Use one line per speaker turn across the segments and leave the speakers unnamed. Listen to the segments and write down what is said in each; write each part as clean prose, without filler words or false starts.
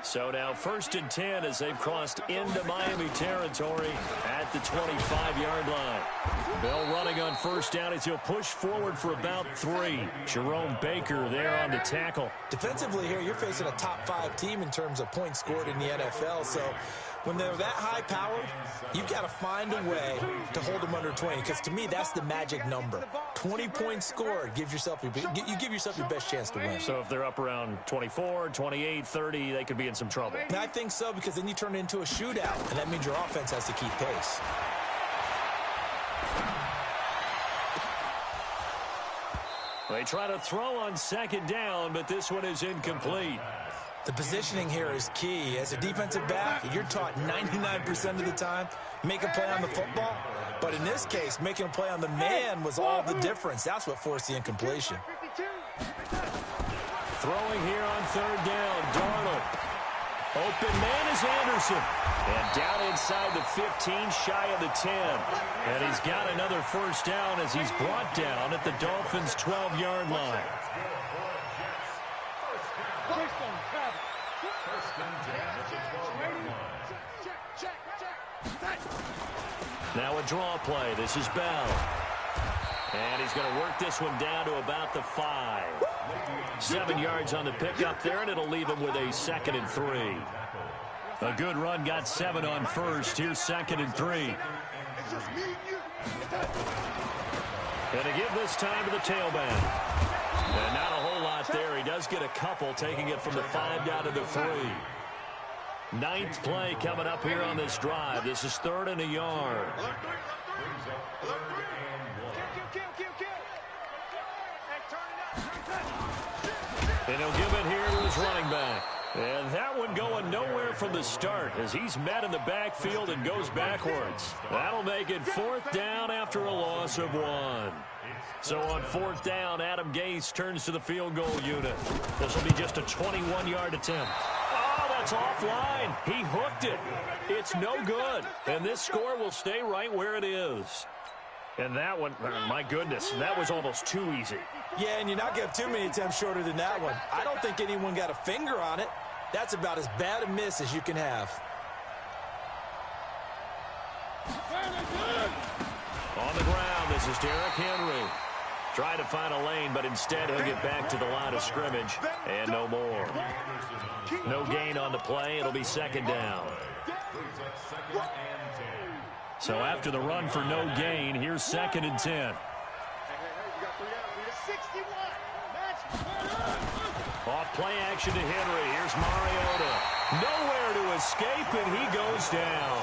So now 1st and 10 as they've crossed into Miami territory at the 25-yard line. Bell running on 1st down as he'll push forward for about 3. Jerome Baker there on the tackle.
Defensively here, you're facing a top 5 team in terms of points scored in the NFL. So when they're that high-powered, you've got to find a way to hold them under 20. Because to me, that's the magic number. 20 points scored gives yourself you give yourself your best chance to win.
So if they're up around 24, 28, 30, they could be in some trouble.
I think so, because then you turn it into a shootout, and that means your offense has to keep pace.
They try to throw on 2nd down, but this one is incomplete.
The positioning here is key. As a defensive back, you're taught 99% of the time, make a play on the football. But in this case, making a play on the man was all the difference. That's what forced the incompletion.
Throwing here on 3rd down, Darnold. Open man is Anderson. And down inside the 15, shy of the 10. And he's got another 1st down as he's brought down at the Dolphins' 12-yard line. Now a draw play. This is Bell. And he's going to work this one down to about the 5. 7 yards on the pickup there, and it'll leave him with a 2nd and 3. A good run got 7 on 1st. Here's 2nd and 3. And to give this time to the tailback. And not a whole lot there. He does get a couple, taking it from the 5 down to the 3. 9th play coming up here on this drive. This is 3rd and a yard. And he'll give it here to his running back. And that one going nowhere from the start as he's met in the backfield and goes backwards. That'll make it 4th down after a loss of 1. So on 4th down, Adam Gase turns to the field goal unit. This will be just a 21-yard attempt. Oh, that's offline. He hooked it. It's no good. And this score will stay right where it is. And that one, my goodness, that was almost too easy.
Yeah, and you're not going to have too many attempts shorter than that one. I don't think anyone got a finger on it. That's about as bad a miss as you can have.
On the ground, this is Derrick Henry. Trying to find a lane, but instead he'll get back to the line of scrimmage. And no more. No gain on the play. It'll be 2nd down. So after the run for no gain, here's 2nd and 10. Off play action to Henry. Here's Mariota. Nowhere to escape, and he goes down.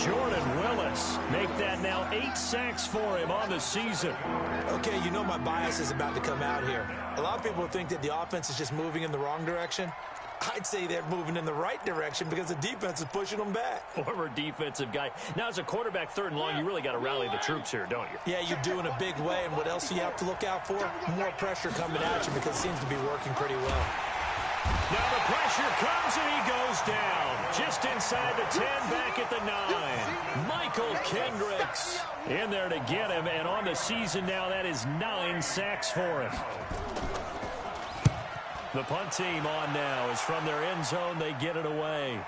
Jordan Willis make that now 8 sacks for him on the season.
Okay, you know my bias is about to come out here. A lot of people think that the offense is just moving in the wrong direction. I'd say they're moving in the right direction because the defense is pushing them back.
Former defensive guy. Now, as a quarterback 3rd and long, you really got to rally the troops here, don't you?
Yeah, you do in a big way. And what else do you have to look out for? More pressure coming at you because it seems to be working pretty well.
Now the pressure comes and he goes down. Just inside the 10, back at the 9. Michael Kendricks in there to get him. And on the season now, that is 9 sacks for him. The punt team on now is from their end zone. They get it away.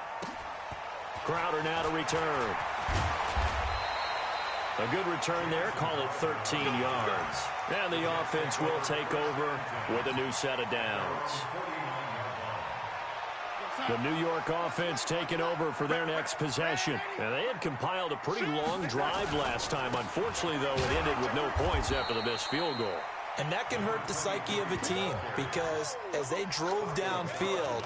Crowder now to return. A good return there. Call it 13 yards. And the offense will take over with a new set of downs. The New York offense taking over for their next possession. And they had compiled a pretty long drive last time. Unfortunately, though, it ended with no points after the missed field goal.
And that can hurt the psyche of a team because as they drove downfield,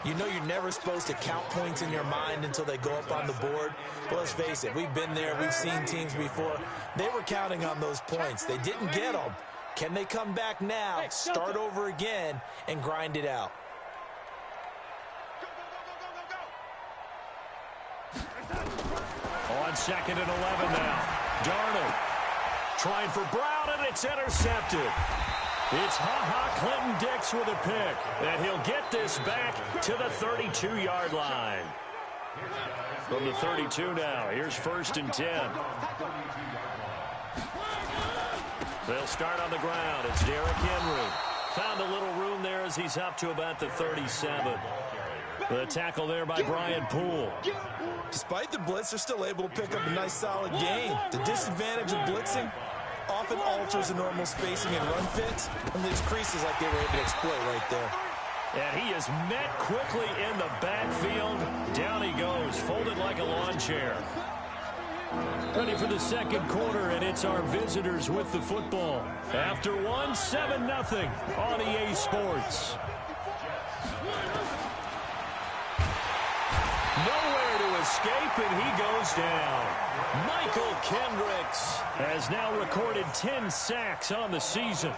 you know you're never supposed to count points in your mind until they go up on the board. But let's face it, we've been there. We've seen teams before. They were counting on those points. They didn't get them. Can they come back now, start over again, and grind it out?
On 2nd and 11 now. Darnold trying for Brown, and it's intercepted. It's Clinton-Dix with a pick, and he'll get this back to the 32-yard line. From the 32 now, here's 1st and 10. They'll start on the ground. It's Derrick Henry. Found a little room there as he's up to about the 37. The tackle there by Brian Poole.
Despite the blitz, they're still able to pick up a nice, solid gain. The disadvantage of blitzing often alters the normal spacing and run fits, and leaves creases like they were able to exploit right there.
And he is met quickly in the backfield. Down he goes, folded like a lawn chair. Ready for the second quarter, and it's our visitors with the football. After one, 7-0 on EA Sports. Nowhere to escape, and he goes down. Michael Kendricks has now recorded 10 sacks on the season.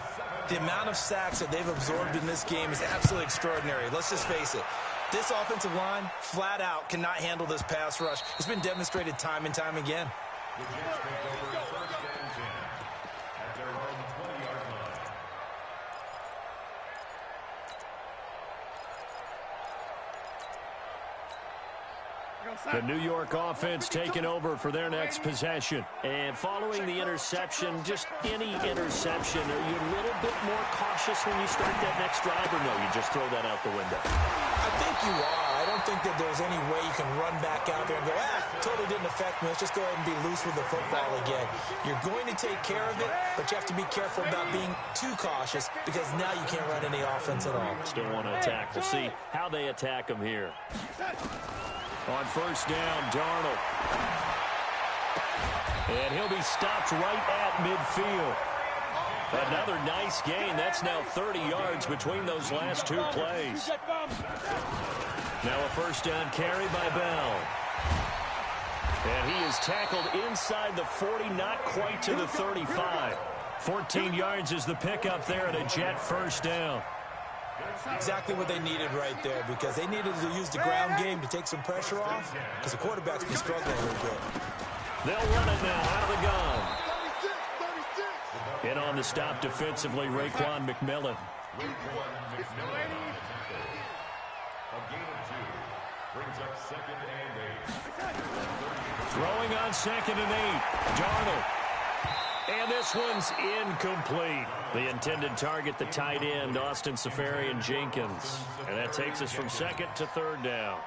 The amount of sacks that they've absorbed in this game is absolutely extraordinary. Let's just face it. This offensive line, flat out, cannot handle this pass rush. It's been demonstrated time and time again.
The New York offense taking over for their next possession. And following the interception, just any interception, are you a little bit more cautious when you start that next drive, or no, you just throw that out the window?
I think you are. I don't think that there's any way you can run back out there and go, totally didn't affect me. Let's just go ahead and be loose with the football again. You're going to take care of it, but you have to be careful about being too cautious because now you can't run any offense at all.
Still want to attack. We'll see how they attack him here. On first down, Darnold. And he'll be stopped right at midfield. Another nice gain. That's now 30 yards between those last two plays. Now a first down carry by Bell. And he is tackled inside the 40, not quite to the 35. 14 yards is the pickup there at a Jet first down.
Exactly what they needed right there, because they needed to use the ground game to take some pressure off, because the quarterback's been struggling a little bit.
They'll run it now out of the gun. In on the stop defensively, Raekwon McMillan. Throwing on 2nd and 8. Darnold. And this one's incomplete. The intended target, the tight end, Austin Seferian-Jenkins. And that takes us from 2nd to 3rd down.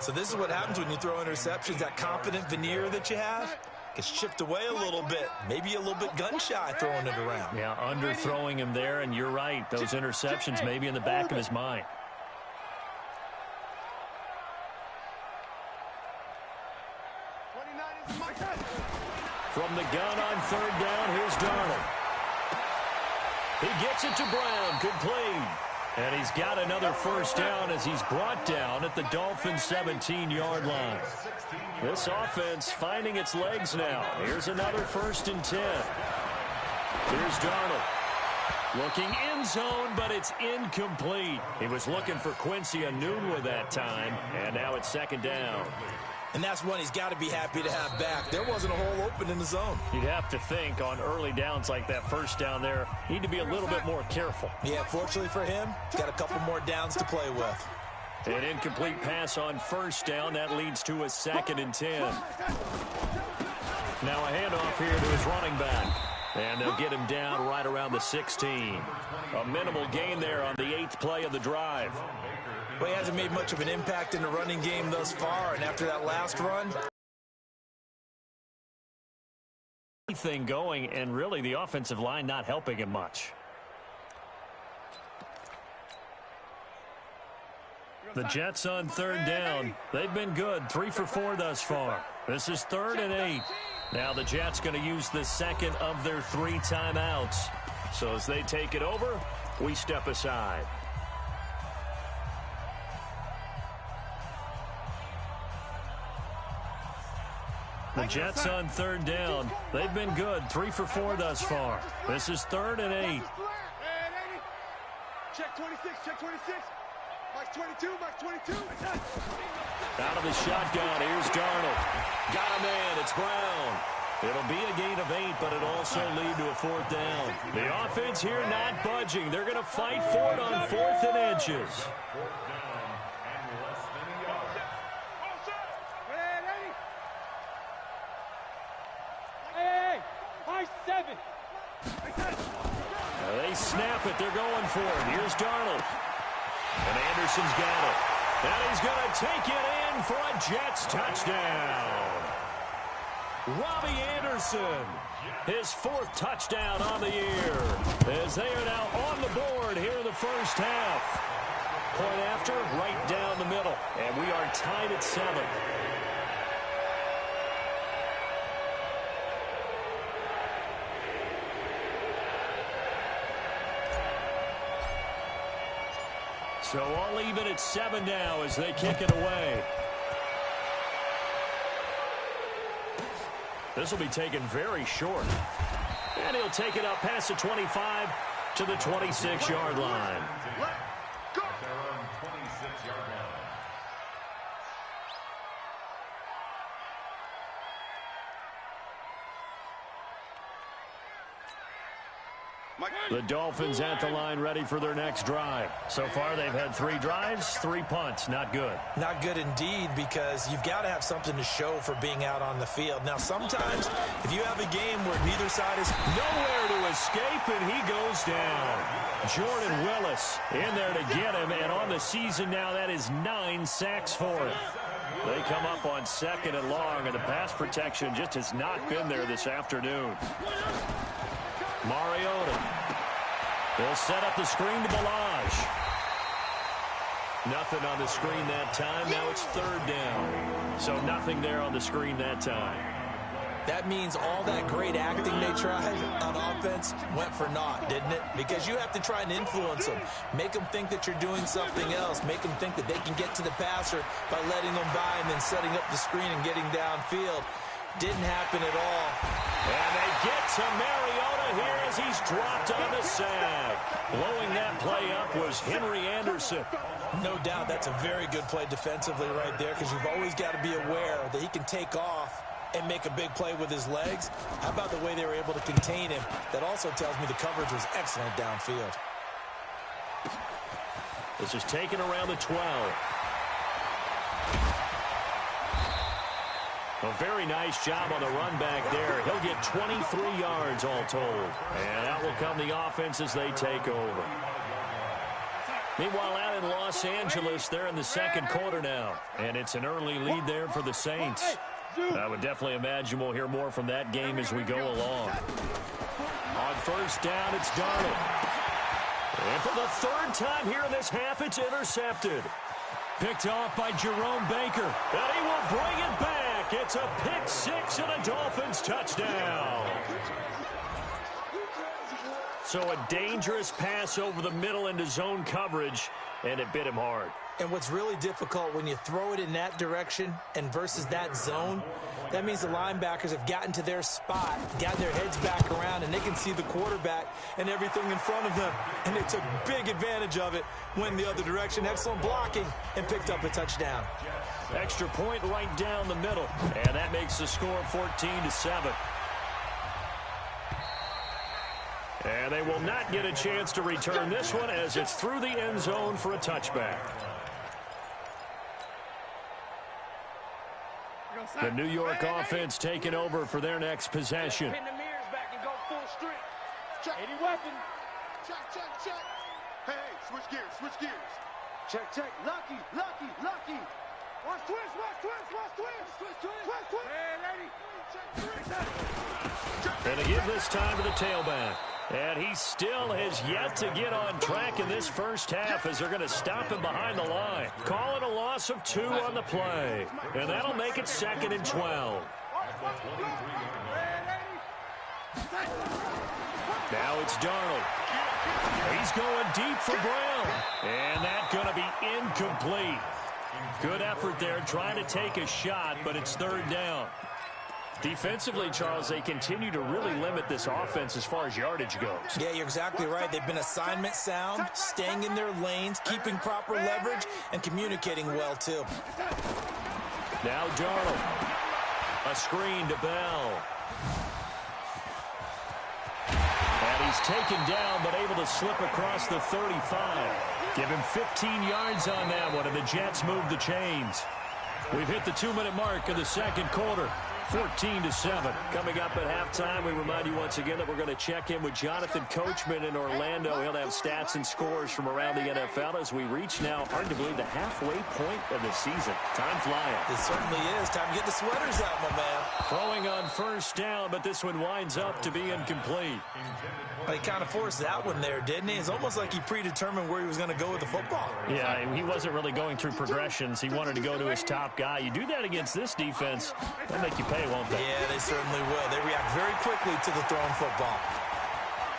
So this is what happens when you throw interceptions. That confident veneer that you have gets chipped away a little bit. Maybe a little bit gun-shy throwing it around.
Yeah, underthrowing him there, and you're right. Those interceptions may be in the back of his mind. From the gun on 3rd down, here's Darnold. He gets it to Brown, complete. And he's got another first down as he's brought down at the Dolphins' 17-yard line. This offense finding its legs now. Here's another 1st and 10. Here's Darnold. Looking end zone, but it's incomplete. He was looking for Quincy Enunwa that time, and now it's 2nd down.
And that's one he's got to be happy to have back. There wasn't a hole open in the zone.
You'd have to think on early downs like that first down there, need to be a little bit more careful.
Yeah, fortunately for him, he's got a couple more downs to play with.
An incomplete pass on first down. That leads to a 2nd and 10. Now a handoff here to his running back. And they'll get him down right around the 16. A minimal gain there on the 8th play of the drive.
Well, he hasn't made much of an impact in the running game thus far, and after that last run,
anything going, and really the offensive line not helping him much. The Jets on 3rd down. They've been good, 3 for 4 thus far. This is 3rd and 8. Now the Jets going to use the 2nd of their 3 timeouts. So as they take it over, we step aside. The Jets on 3rd down. They've been good, 3 for 4 thus far. This is 3rd and 8.
Check 26, check 26. Max 22, Max 22.
Out of the shotgun, here's Darnold. Got a man, it's Brown. It'll be a gain of 8, but it'll also lead to a 4th down. The offense here not budging. They're going to fight for it on 4th and inches. They snap it. They're going for it. Here's Darnold. And Anderson's got it. And he's going to take it in for a Jets touchdown. Robbie Anderson, his 4th touchdown on the year, as they are now on the board here in the first half. Point after, right down the middle, and we are tied at 7. So all even at 7 now as they kick it away. This will be taken very short. And he'll take it up past the 25 to the 26-yard line. The Dolphins at the line ready for their next drive. So far, they've had 3 drives, 3 punts. Not good.
Not good indeed, because you've got to have something to show for being out on the field. Now, sometimes, if you have a game where neither side is
nowhere to escape, and he goes down. Jordan Willis in there to get him, and on the season now, that is 9 sacks for him. They come up on 2nd and long, and the pass protection just has not been there this afternoon. Mariota. They'll set up the screen to Balaj. Nothing on the screen that time. Now it's 3rd down. So nothing there on the screen that time.
That means all that great acting they tried on offense went for naught, didn't it? Because you have to try and influence them. Make them think that you're doing something else. Make them think that they can get to the passer by letting them by and then setting up the screen and getting downfield. Didn't happen at all.
And they get to Mariota here as he's dropped on the sack. Blowing that play up was Henry Anderson.
No doubt that's a very good play defensively right there, because you've always got to be aware that he can take off and make a big play with his legs. How about the way they were able to contain him? That also tells me the coverage was excellent downfield.
This is taken around the 12. A very nice job on the run back there. He'll get 23 yards all told. And out will come the offense as they take over. Meanwhile, out in Los Angeles, they're in the 2nd quarter now. And it's an early lead there for the Saints. I would definitely imagine we'll hear more from that game as we go along. On 1st down, it's Darnold. And for the 3rd time here in this half, it's intercepted. Picked off by Jerome Baker. And he will bring it back. It's a pick 6 and a Dolphins touchdown. So a dangerous pass over the middle into zone coverage, and it bit him hard.
And what's really difficult when you throw it in that direction and versus that zone, that means the linebackers have gotten to their spot, gotten their heads back around, and they can see the quarterback and everything in front of them. And they took big advantage of it, went the other direction, excellent blocking, and picked up a touchdown.
Extra point right down the middle, and that makes the score 14-7. And they will not get a chance to return this one as it's through the end zone for a touchback. The New York offense taking over for their next possession.
Pin the mirrors back and go full strength. Check. Any weapon. Check, check, check. Hey, switch gears, switch gears. Check, check. Lucky, lucky, lucky. Watch twist, watch twist, watch twist. Twist, twist, twist, twist. Hey, lady. Check,
and to give this time to the tailback. And he still has yet to get on track in this first half as they're going to stop him behind the line. Call it a loss of 2 on the play. And that'll make it 2nd and 12. Now it's Darnold. He's going deep for Brown. And that's going to be incomplete. Good effort there trying to take a shot, but it's 3rd down. Defensively, Charles, they continue to really limit this offense as far as yardage goes.
Yeah, you're exactly right. They've been assignment sound, staying in their lanes, keeping proper leverage, and communicating well, too.
Now Darnold. A screen to Bell. And he's taken down, but able to slip across the 35. Give him 15 yards on that one, and the Jets move the chains. We've hit the 2-minute mark of the 2nd quarter. 14-7. Coming up at halftime, we remind you once again that we're going to check in with Jonathan Coachman in Orlando. He'll have stats and scores from around the NFL as we reach now, hard to believe, the halfway point of the season. Time flying.
It certainly is. Time to get the sweaters out, my man.
Throwing on first down, but this one winds up to be incomplete.
He kind of forced that one there, didn't he? It's almost like he predetermined where he was going to go with the football.
Yeah, he wasn't really going through progressions. He wanted to go to his top guy. You do that against this defense, they'll make you pay, won't they?
Yeah, they certainly will. They react very quickly to the thrown football.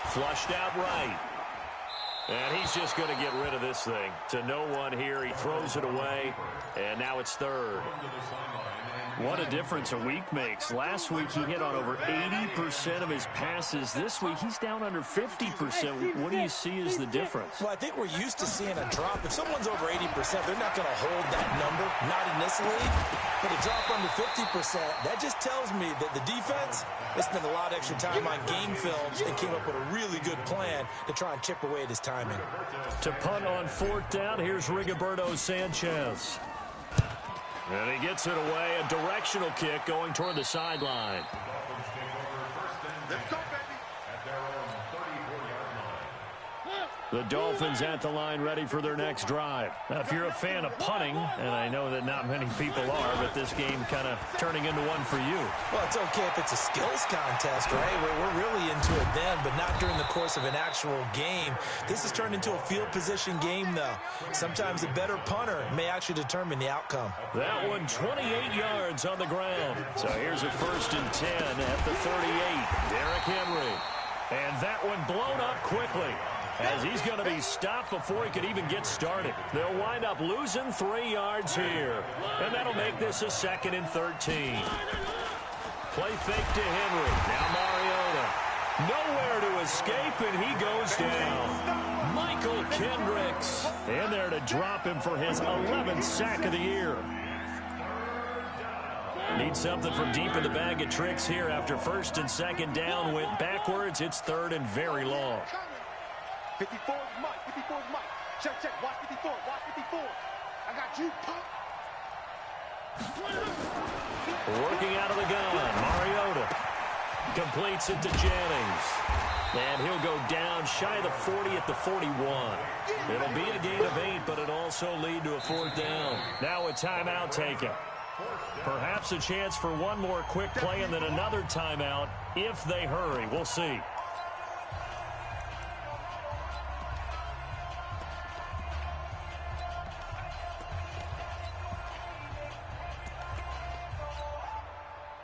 Flushed out right. And he's just going to get rid of this thing. To no one here. He throws it away, and now it's third. What a difference a week makes. Last week he hit on over 80% of his passes. This week he's down under 50%. What do you see as the difference?
Well, I think we're used to seeing a drop. If someone's over 80%, they're not going to hold that number, not in this league. But a drop under 50%, that just tells me that the defense has spent a lot of extra time on game films and came up with a really good plan to try and chip away at his timing.
To punt on fourth down, here's Rigoberto Sanchez. And he gets it away, a directional kick going toward the sideline.
Let's go, baby.
The Dolphins at the line ready for their next drive. Now, if you're a fan of punting, and I know that not many people are, but this game kind of turning into one for you.
Well, it's okay if it's a skills contest, right? We're really into it then, but not during the course of an actual game. This has turned into a field position game, though. Sometimes the better punter may actually determine the outcome.
That one 28 yards on the ground. So here's a 1st and 10 at the 38. Derrick Henry. And that one blown up quickly, as he's going to be stopped before he could even get started. They'll wind up losing 3 yards here, and that'll make this a 2nd and 13. Play fake to Henry. Now Mariota. Nowhere to escape, and he goes down. Michael Kendricks in there to drop him for his 11th sack of the year. Need something from deep in the bag of tricks here after 1st and 2nd down. Went backwards. It's 3rd and very long.
54 is Mike. 54 is Mike. Check, check. Watch 54. Watch 54. I got you, punk.
Working out of the gun. Mariota completes it to Jennings. And he'll go down shy of the 40 at the 41. It'll be a gain of 8, but it'll also lead to a 4th down. Now a timeout taken. Perhaps a chance for one more quick play and then another timeout if they hurry. We'll see.